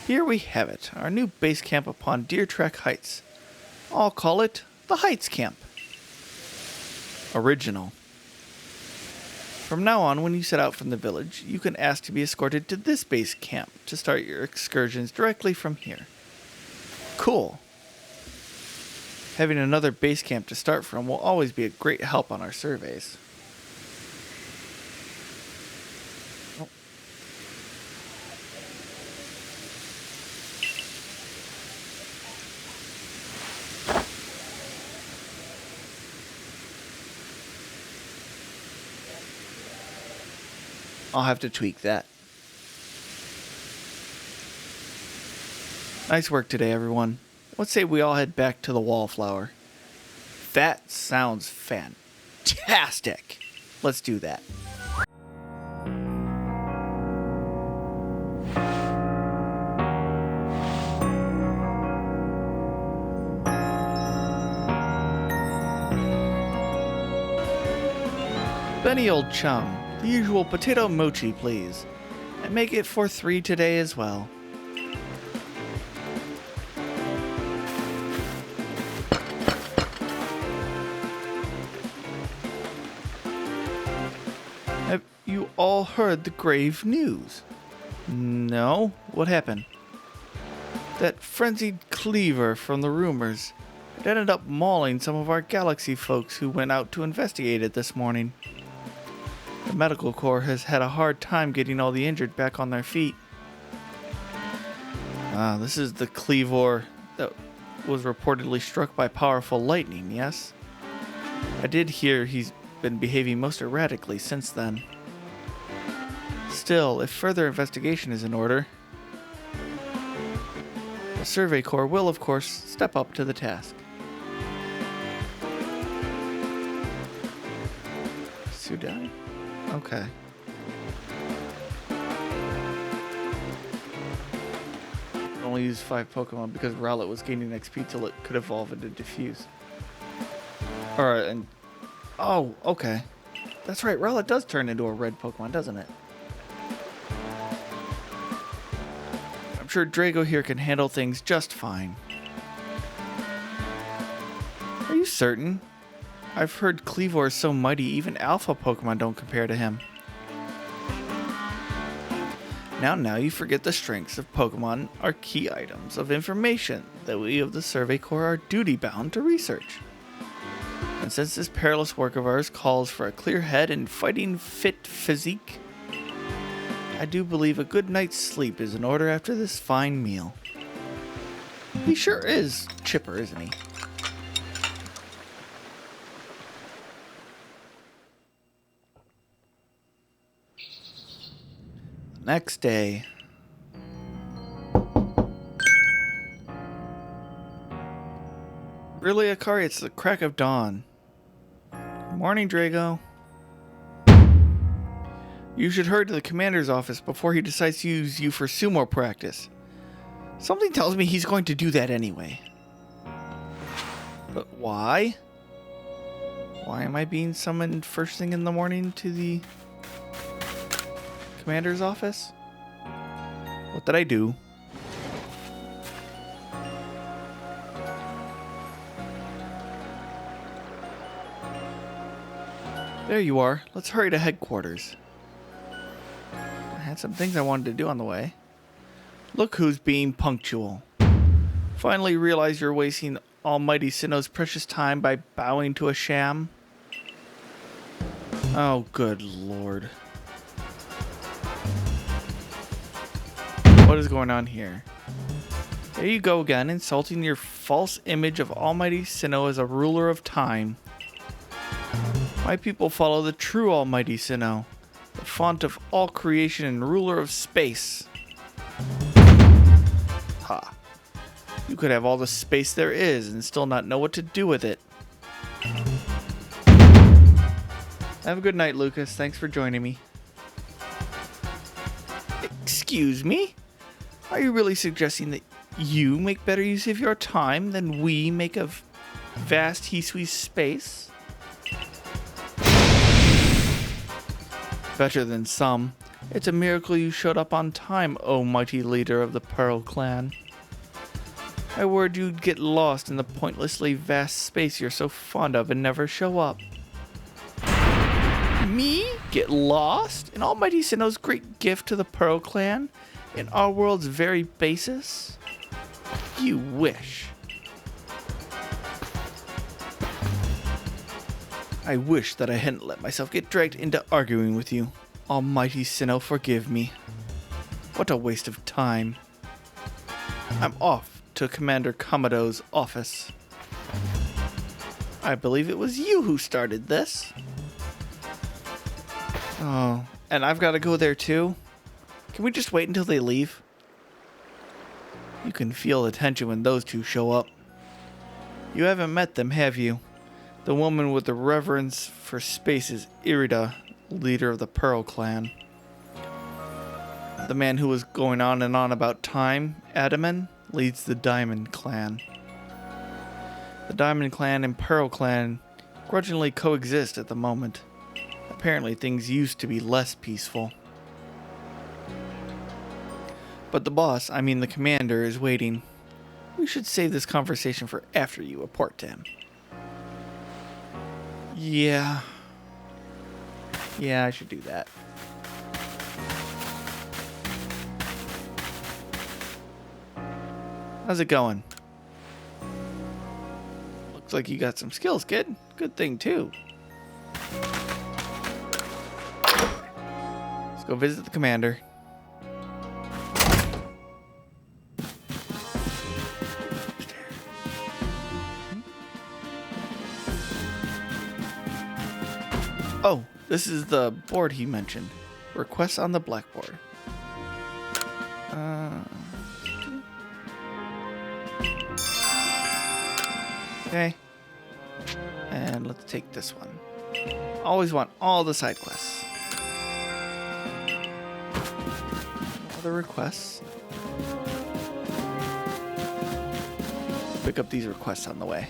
Here we have it, our new base camp upon Deer Trek Heights. I'll call it the Heights Camp. Original. From now on, when you set out from the village, you can ask to be escorted to this base camp to start your excursions directly from here. Cool. Having another base camp to start from will always be a great help on our surveys. Oh. I'll have to tweak that. Nice work today, everyone. Let's say we all head back to the Wallflower. That sounds fantastic. Let's do that. Benny old chum, the usual potato mochi, please. And make it for 3 today as well. Have you all heard the grave news? No? What happened? That frenzied cleaver from the rumors. It ended up mauling some of our galaxy folks who went out to investigate it this morning. The medical corps has had a hard time getting all the injured back on their feet. This is the cleavor that was reportedly struck by powerful lightning, yes? I did hear he's been behaving most erratically since then. Still, if further investigation is in order, the Survey Corps will, of course, step up to the task. Sudai? Okay. Only use 5 Pokemon because Rowlet was gaining XP till it could evolve into Diffuse. Alright, and... Oh, okay. That's right, Rowlet does turn into a red Pokemon, doesn't it? I'm sure Dreigo here can handle things just fine. Are you certain? I've heard Cleavor is so mighty even alpha Pokemon don't compare to him. Now you forget the strengths of Pokemon are key items of information that we of the Survey Corps are duty-bound to research. And since this perilous work of ours calls for a clear head and fighting fit physique, I do believe a good night's sleep is in order after this fine meal. He sure is chipper, isn't he? Next day. Really, Akari? It's the crack of dawn. Good morning, Dreigo. You should hurry to the commander's office before he decides to use you for sumo practice. Something tells me he's going to do that anyway. But why? Why am I being summoned first thing in the morning to the commander's office? What did I do? There you are. Let's hurry to headquarters. I had some things I wanted to do on the way. Look who's being punctual. Finally realize you're wasting Almighty Sinnoh's precious time by bowing to a sham? Oh, good lord. What is going on here? There you go again, insulting your false image of Almighty Sinnoh as a ruler of time. My people follow the true Almighty Sinnoh, the font of all creation and ruler of space. Ha. You could have all the space there is and still not know what to do with it. Have a good night, Lucas. Thanks for joining me. Excuse me? Are you really suggesting that you make better use of your time than we make of vast Hisui space? Better than some. It's a miracle you showed up on time, O mighty leader of the Pearl Clan. I worried you'd get lost in the pointlessly vast space you're so fond of and never show up. Me? Get lost? In Almighty Sinnoh's great gift to the Pearl Clan? In our world's very basis? You wish. I wish that I hadn't let myself get dragged into arguing with you. Almighty Sinnoh, forgive me. What a waste of time. I'm off to Commander Komodo's office. I believe it was you who started this. Oh, and I've got to go there too? Can we just wait until they leave? You can feel the tension when those two show up. You haven't met them, have you? The woman with the reverence for space is Irida, leader of the Pearl Clan. The man who was going on and on about time, Adaman, leads the Diamond Clan. The Diamond Clan and Pearl Clan grudgingly coexist at the moment. Apparently things used to be less peaceful. But the boss, I mean the commander, is waiting. We should save this conversation for after you report to him. Yeah, I should do that. How's it going? Looks like you got some skills, kid. Good thing, too. Let's go visit the commander. Oh, this is the board he mentioned. Requests on the blackboard. Okay. And let's take this one. Always want all the side quests. Other requests. Pick up these requests on the way.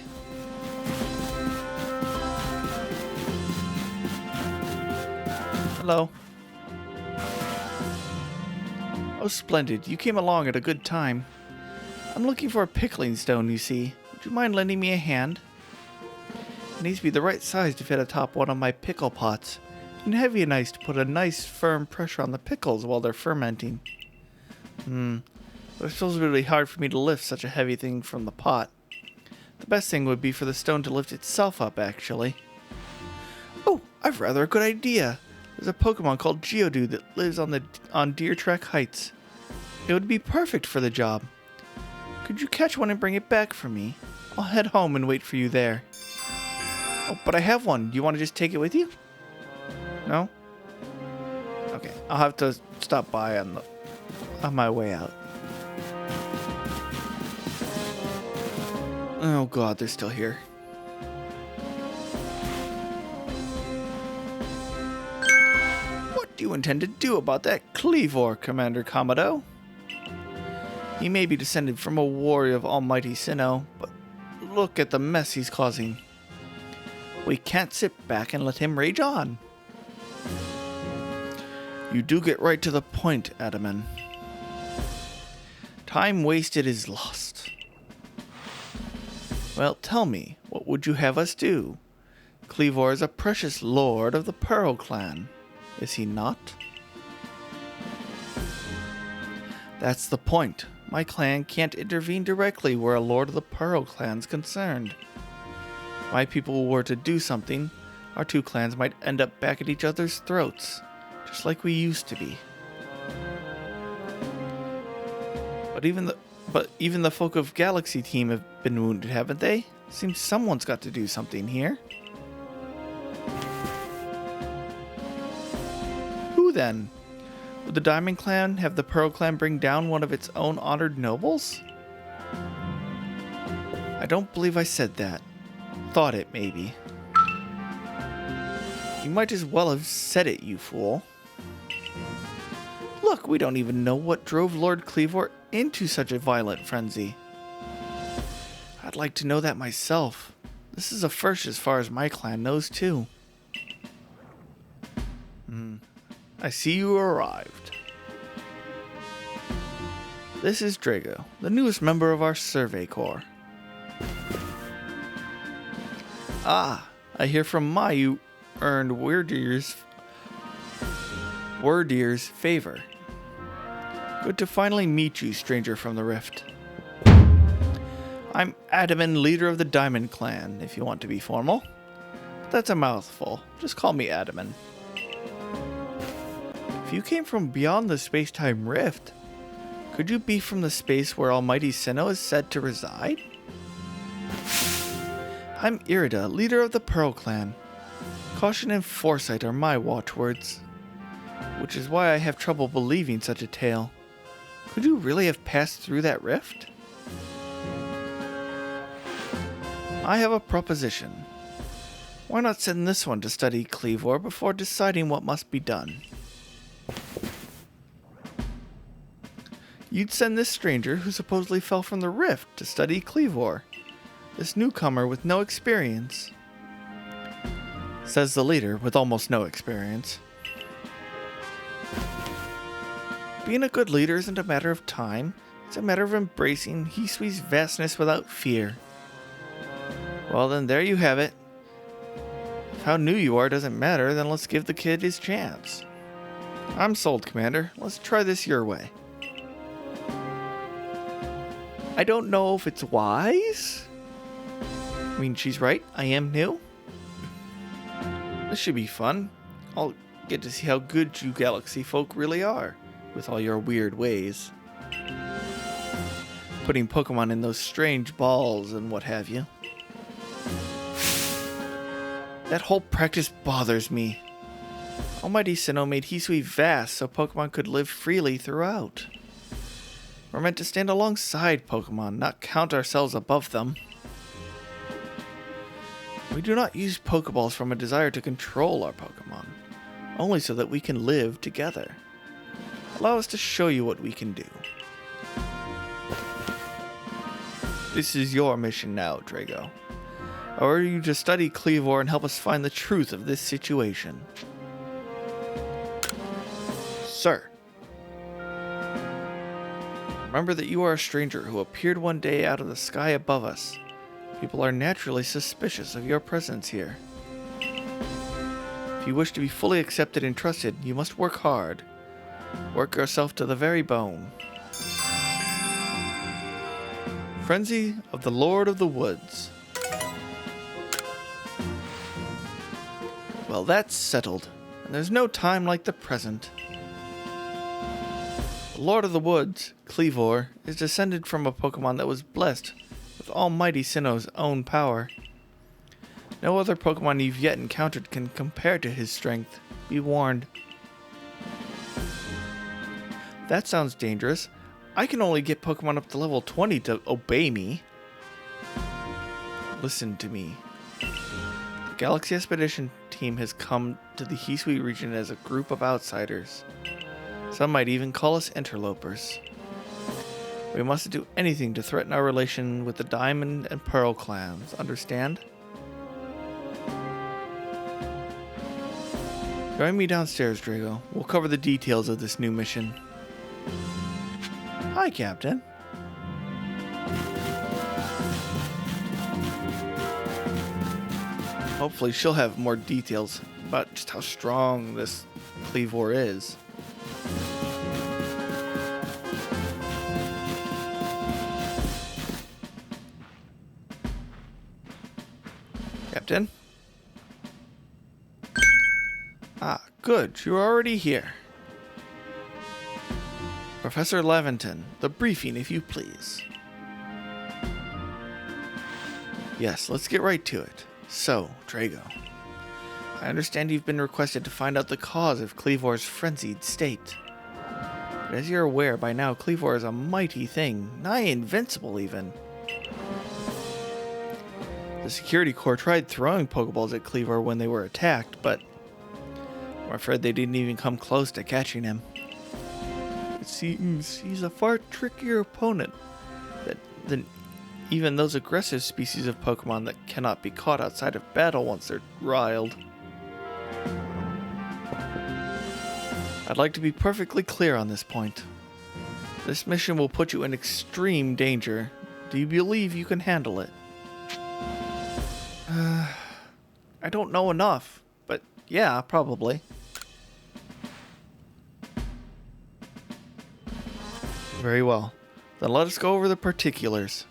Hello. Oh, splendid. You came along at a good time. I'm looking for a pickling stone, you see. Would you mind lending me a hand? It needs to be the right size to fit atop one of my pickle pots, and heavy enough to put a nice firm pressure on the pickles while they're fermenting. But it's supposed to be really hard for me to lift such a heavy thing from the pot. The best thing would be for the stone to lift itself up, actually. Oh, I've rather a good idea. There's a Pokemon called Geodude that lives on Deer Track Heights. It would be perfect for the job. Could you catch one and bring it back for me? I'll head home and wait for you there. Oh, but I have one. Do you want to just take it with you? No? Okay, I'll have to stop by on my way out. Oh god, they're still here. What do you intend to do about that Cleavor, Commander Komodo? He may be descended from a warrior of Almighty Sinnoh, but look at the mess he's causing. We can't sit back and let him rage on. You do get right to the point, Adaman. Time wasted is lost. Well, tell me, what would you have us do? Cleavor is a precious lord of the Pearl Clan, is he not? That's the point. My clan can't intervene directly where a lord of the Pearl Clan's concerned. If my people were to do something, our two clans might end up back at each other's throats, just like we used to be. But even the folk of Galaxy Team have been wounded, haven't they? Seems someone's got to do something here. Who then? Would the Diamond Clan have the Pearl Clan bring down one of its own honored nobles? I don't believe I said that. Thought it, maybe. You might as well have said it, you fool. Look, we don't even know what drove Lord Cleavor into such a violent frenzy. I'd like to know that myself. This is a first as far as my clan knows, too. I see you arrived. This is Dreigo, the newest member of our Survey Corps. Ah, I hear from Mai you earned Wordir's favor. Good to finally meet you, stranger from the Rift. I'm Adaman, leader of the Diamond Clan, if you want to be formal. That's a mouthful. Just call me Adaman. If you came from beyond the space-time rift, could you be from the space where Almighty Sinnoh is said to reside? I'm Irida, leader of the Pearl Clan. Caution and foresight are my watchwords, which is why I have trouble believing such a tale. Could you really have passed through that rift? I have a proposition. Why not send this one to study Cleavor before deciding what must be done? You'd send this stranger who supposedly fell from the rift to study Cleavor. This newcomer with no experience. Says the leader with almost no experience. Being a good leader isn't a matter of time. It's a matter of embracing Hisui's vastness without fear. Well then, there you have it. If how new you are doesn't matter, then let's give the kid his chance. I'm sold, Commander. Let's try this your way. I don't know if it's wise. I mean, she's right. I am new. This should be fun. I'll get to see how good you galaxy folk really are, with all your weird ways. Putting Pokemon in those strange balls and what have you. That whole practice bothers me. Almighty Sinnoh made Hisui vast so Pokemon could live freely throughout. We're meant to stand alongside Pokemon, not count ourselves above them. We do not use Pokeballs from a desire to control our Pokemon, only so that we can live together. Allow us to show you what we can do. This is your mission now, Dreigo. I order you to study Cleavor and help us find the truth of this situation. Sir. Remember that you are a stranger who appeared one day out of the sky above us. People are naturally suspicious of your presence here. If you wish to be fully accepted and trusted, you must work hard. Work yourself to the very bone. Frenzy of the Lord of the Woods. Well, that's settled, and there's no time like the present. The Lord of the Woods, Cleavor, is descended from a Pokemon that was blessed with Almighty Sinnoh's own power. No other Pokemon you've yet encountered can compare to his strength. Be warned. That sounds dangerous. I can only get Pokemon up to level 20 to obey me. Listen to me. The Galaxy Expedition team has come to the Hisui region as a group of outsiders. Some might even call us interlopers. We mustn't do anything to threaten our relation with the Diamond and Pearl clans, understand? Join me downstairs, Dreigo. We'll cover the details of this new mission. Hi, Captain. Hopefully she'll have more details about just how strong this Cleavor is. Captain? Ah, good. You're already here. Professor Laventon, the briefing, if you please. Yes, let's get right to it. So, Dreigo, I understand you've been requested to find out the cause of Cleavor's frenzied state. But as you're aware by now, Cleavor is a mighty thing, nigh invincible even. The Security Corps tried throwing Pokeballs at Cleavor when they were attacked, but I'm afraid they didn't even come close to catching him. It seems he's a far trickier opponent than even those aggressive species of Pokemon that cannot be caught outside of battle once they're riled. I'd like to be perfectly clear on this point. This mission will put you in extreme danger. Do you believe you can handle it? I don't know enough, but yeah, probably. Very well. Then let us go over the particulars.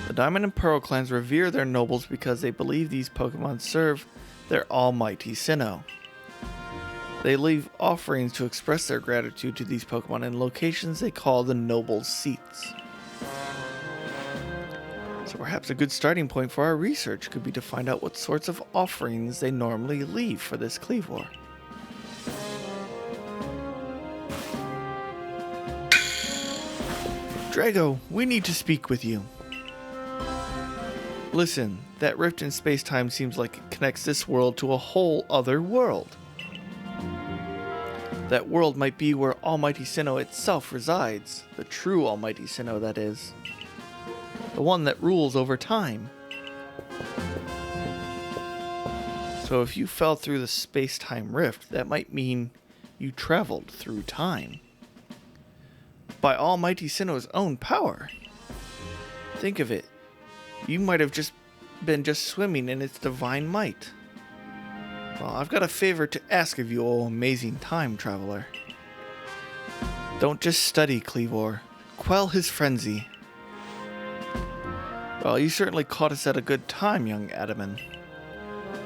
The Diamond and Pearl clans revere their nobles because they believe these Pokemon serve their almighty Sinnoh. They leave offerings to express their gratitude to these Pokemon in locations they call the Nobles' Seats. So perhaps a good starting point for our research could be to find out what sorts of offerings they normally leave for this Kleavor. Dreigo, we need to speak with you. Listen, that rift in space-time seems like it connects this world to a whole other world. That world might be where Almighty Sinnoh itself resides, the true Almighty Sinnoh, that is. The one that rules over time. So if you fell through the space-time rift, that might mean you traveled through time. By Almighty Sinnoh's own power. Think of it. You might have been swimming in its divine might. Well, I've got a favor to ask of you, O amazing time traveler. Don't just study Kleavor. Quell his frenzy. Well, you certainly caught us at a good time, young Adaman.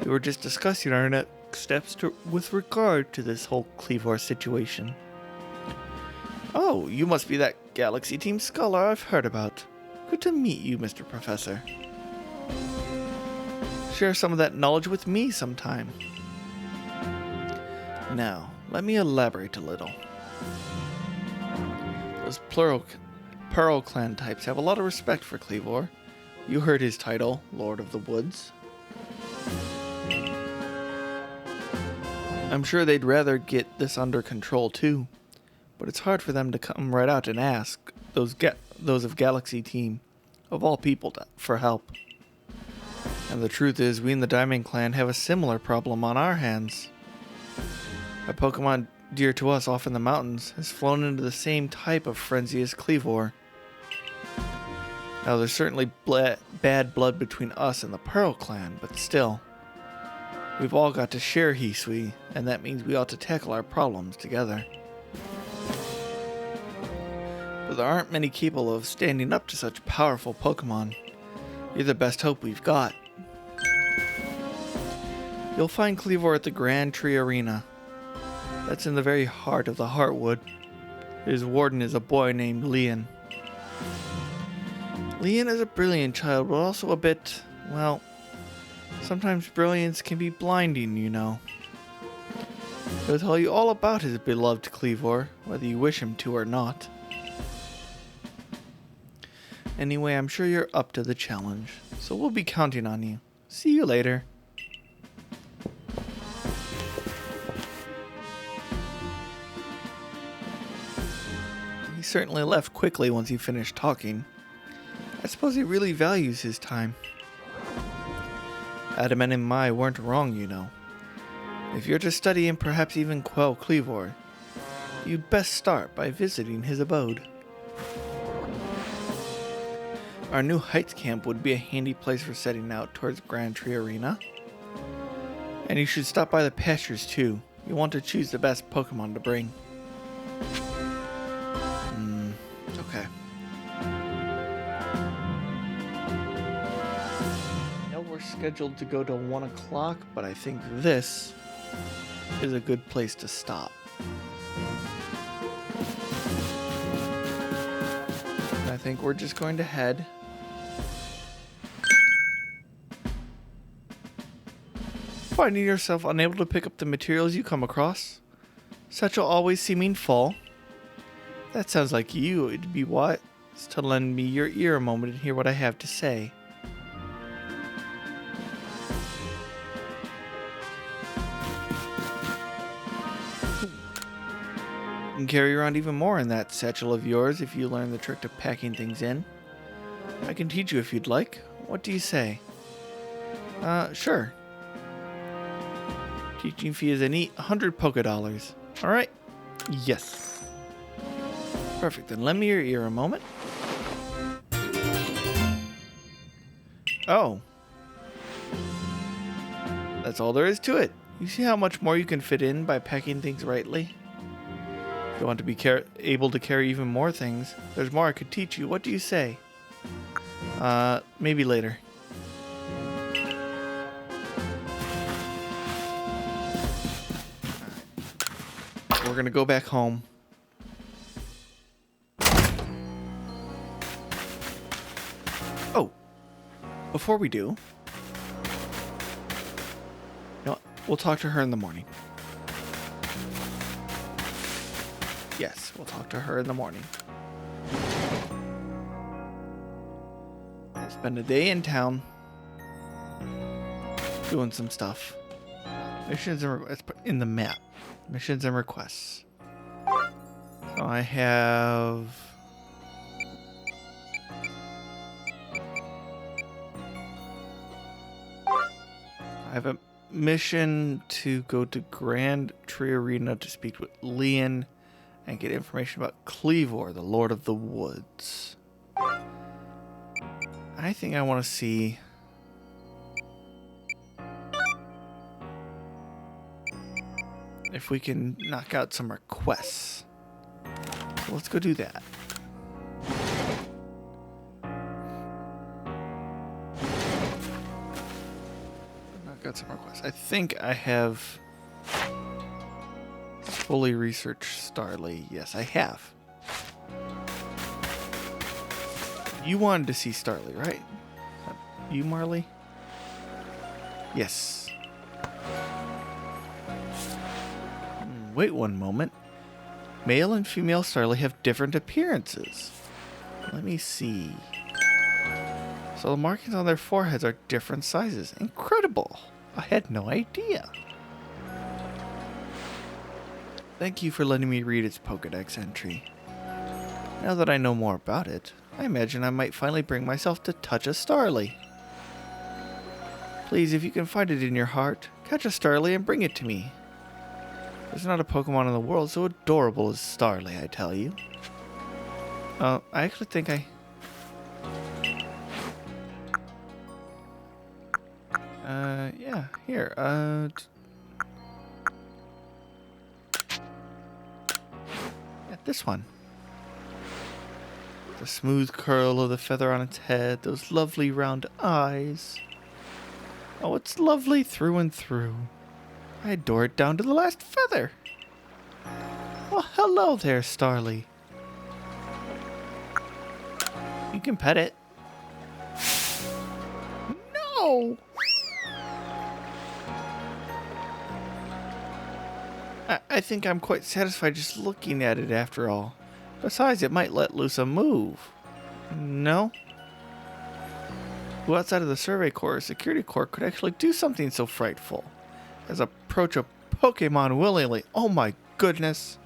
We were just discussing our next steps with regard to this whole Kleavor situation. Oh, you must be that Galaxy Team scholar I've heard about. Good to meet you, Mr. Professor. Share some of that knowledge with me sometime. Now, let me elaborate a little. Those Pearl clan types have a lot of respect for Kleavor. You heard his title, Lord of the Woods. I'm sure they'd rather get this under control too, but it's hard for them to come right out and ask those of Galaxy Team, of all people, for help. And the truth is, we in the Diamond Clan have a similar problem on our hands. A Pokemon dear to us off in the mountains has flown into the same type of frenzy as Kleavor. Now, there's certainly bad blood between us and the Pearl Clan, but still, we've all got to share Hisui, and that means we ought to tackle our problems together. But there aren't many capable of standing up to such powerful Pokemon. You're the best hope we've got. You'll find Kleavor at the Grand Tree Arena. That's in the very heart of the Heartwood. His warden is a boy named Leon. Leon is a brilliant child, but also a bit, well, sometimes brilliance can be blinding, you know. He'll tell you all about his beloved Kleavor, whether you wish him to or not. Anyway, I'm sure you're up to the challenge, so we'll be counting on you. See you later. He certainly left quickly once he finished talking. I suppose he really values his time. Adaman and Mai weren't wrong, you know. If you're to study and perhaps even quell Kleavor, you'd best start by visiting his abode. Our new Heights camp would be a handy place for setting out towards Grand Tree Arena. And you should stop by the pastures too. You'll want to choose the best Pokemon to bring. Okay. I know we're scheduled to go to 1 o'clock, but I think this is a good place to stop. I think we're just going to head. Finding yourself unable to pick up the materials you come across? Satchel always seeming full? That sounds like you. It'd be wise to lend me your ear a moment and hear what I have to say. You can carry around even more in that satchel of yours if you learn the trick of packing things in. I can teach you if you'd like. What do you say? Sure. Teaching fee is a neat 100 Poké Dollars. Alright? Yes. Perfect, then lend me your ear a moment. Oh. That's all there is to it. You see how much more you can fit in by packing things rightly? If you want to be able to carry even more things, there's more I could teach you. What do you say? Maybe later. We're gonna go back home. Oh, before we do, you know what? We'll talk to her in the morning. Yes, we'll talk to her in the morning. We'll spend a day in town doing some stuff. Missions and it's in the map. Missions and requests. So I have... a mission to go to Grand Tree Arena to speak with Leon and get information about Cleavor, the Lord of the Woods. I think I want to see... if we can knock out some requests. So let's go do that. Knock out some requests. I think I have fully researched Starly. Yes, I have. You wanted to see Starly, right? You, Marley? Yes. Wait one moment. Male and female Starly have different appearances. Let me see. So the markings on their foreheads are different sizes. Incredible. I had no idea. Thank you for letting me read its Pokédex entry. Now that I know more about it, I imagine I might finally bring myself to touch a Starly. Please, if you can find it in your heart, catch a Starly and bring it to me. There's not a Pokemon in the world so adorable as Starly, I tell you. I actually think yeah, here, yeah, this one. The smooth curl of the feather on its head, those lovely round eyes. Oh, it's lovely through and through. I adore it down to the last feather. Well, hello there, Starly. You can pet it. No! I think I'm quite satisfied just looking at it after all. Besides, it might let loose a move. No? Who outside of the Survey Corps or Security Corps could actually do something so frightful as approach a Pokemon willingly? Oh my goodness.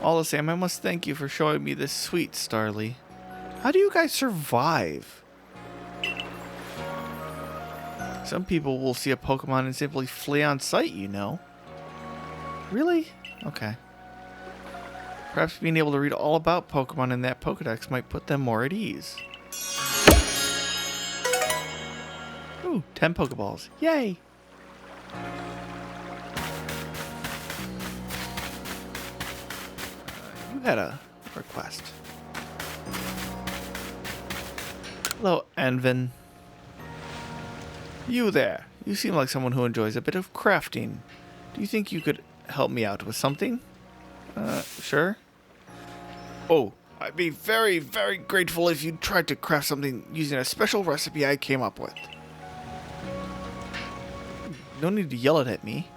All the same, I must thank you for showing me this sweet Starly. How do you guys survive? Some people will see a Pokemon and simply flee on sight, you know. Really? Okay. Perhaps being able to read all about Pokemon in that Pokedex might put them more at ease. Ooh, 10 Pokeballs. Yay! You had a request. Hello, Envin. You there. You seem like someone who enjoys a bit of crafting. Do you think you could help me out with something? Sure. Oh, I'd be very, very grateful if you tried to craft something using a special recipe I came up with. No need to yell it at me.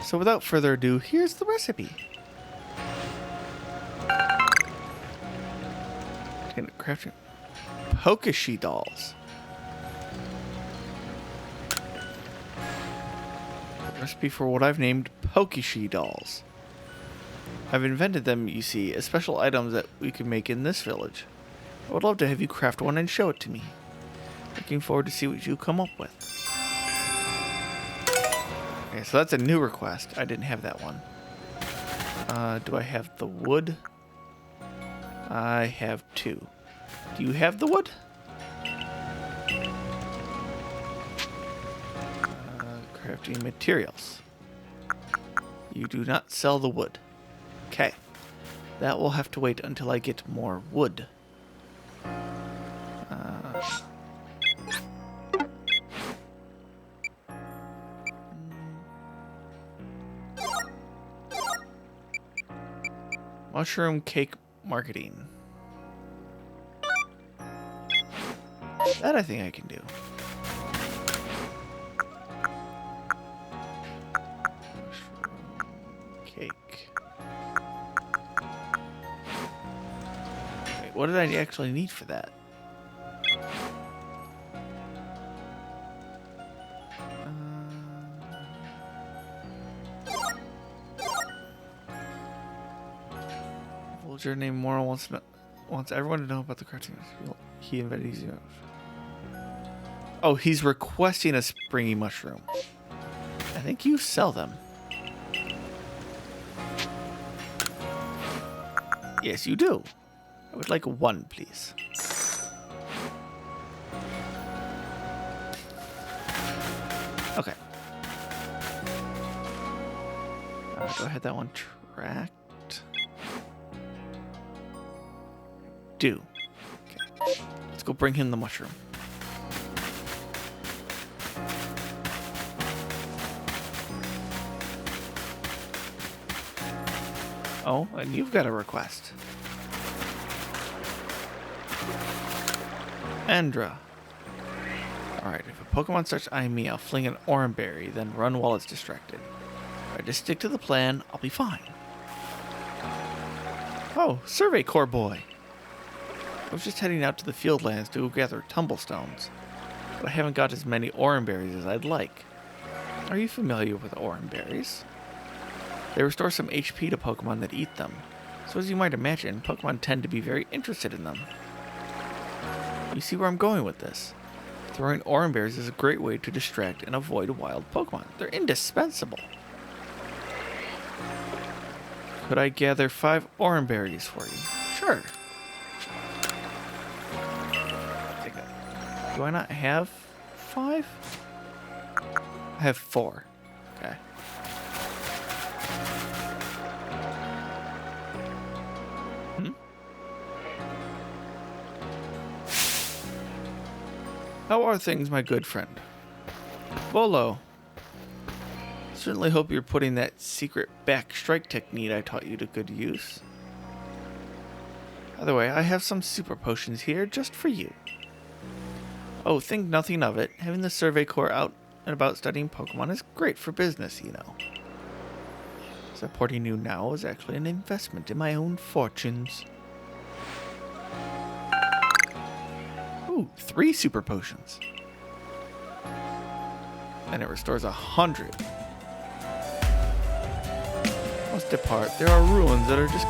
So without further ado, here's the recipe. Crafting Pokeshi dolls. Recipe for what I've named Pokeshi dolls. I've invented them, you see, as special items that we can make in this village. I would love to have you craft one and show it to me. Looking forward to see what you come up with. Okay, so that's a new request. I didn't have that one. Do I have the wood? I have 2. Do you have the wood? Crafting materials. You do not sell the wood. Okay. That will have to wait until I get more wood. Mushroom cake marketing. That I think I can do. Mushroom cake. Wait, what did I actually need for that? Villager named Moral wants everyone to know about the cartoons. He invented these. Oh, he's requesting a springy mushroom. I think you sell them. Yes, you do. I would like 1, please. Okay. Do I have that one tracked? Do. Okay. Let's go bring him the mushroom. Oh, and you've got a request. Andra. Alright, if a Pokemon starts eyeing me, I'll fling an Oran Berry, then run while it's distracted. If I just stick to the plan, I'll be fine. Oh, Survey Corps boy. I was just heading out to the Fieldlands to gather tumblestones, but I haven't got as many Oran Berries as I'd like. Are you familiar with Oran Berries? They restore some HP to Pokemon that eat them, so as you might imagine, Pokemon tend to be very interested in them. You see where I'm going with this? Throwing Oran Berries is a great way to distract and avoid wild Pokemon. They're indispensable. Could I gather 5 Oran Berries for you? Sure. Do I not have 5? I have 4. Okay. How are things, my good friend? Volo. Certainly hope you're putting that secret back strike technique I taught you to good use. By the way, I have some super potions here just for you. Oh, think nothing of it. Having the Survey Corps out and about studying Pokemon is great for business, you know. Supporting you now is actually an investment in my own fortunes. Ooh, 3 super potions. And it restores 100. Must depart. There are ruins that are just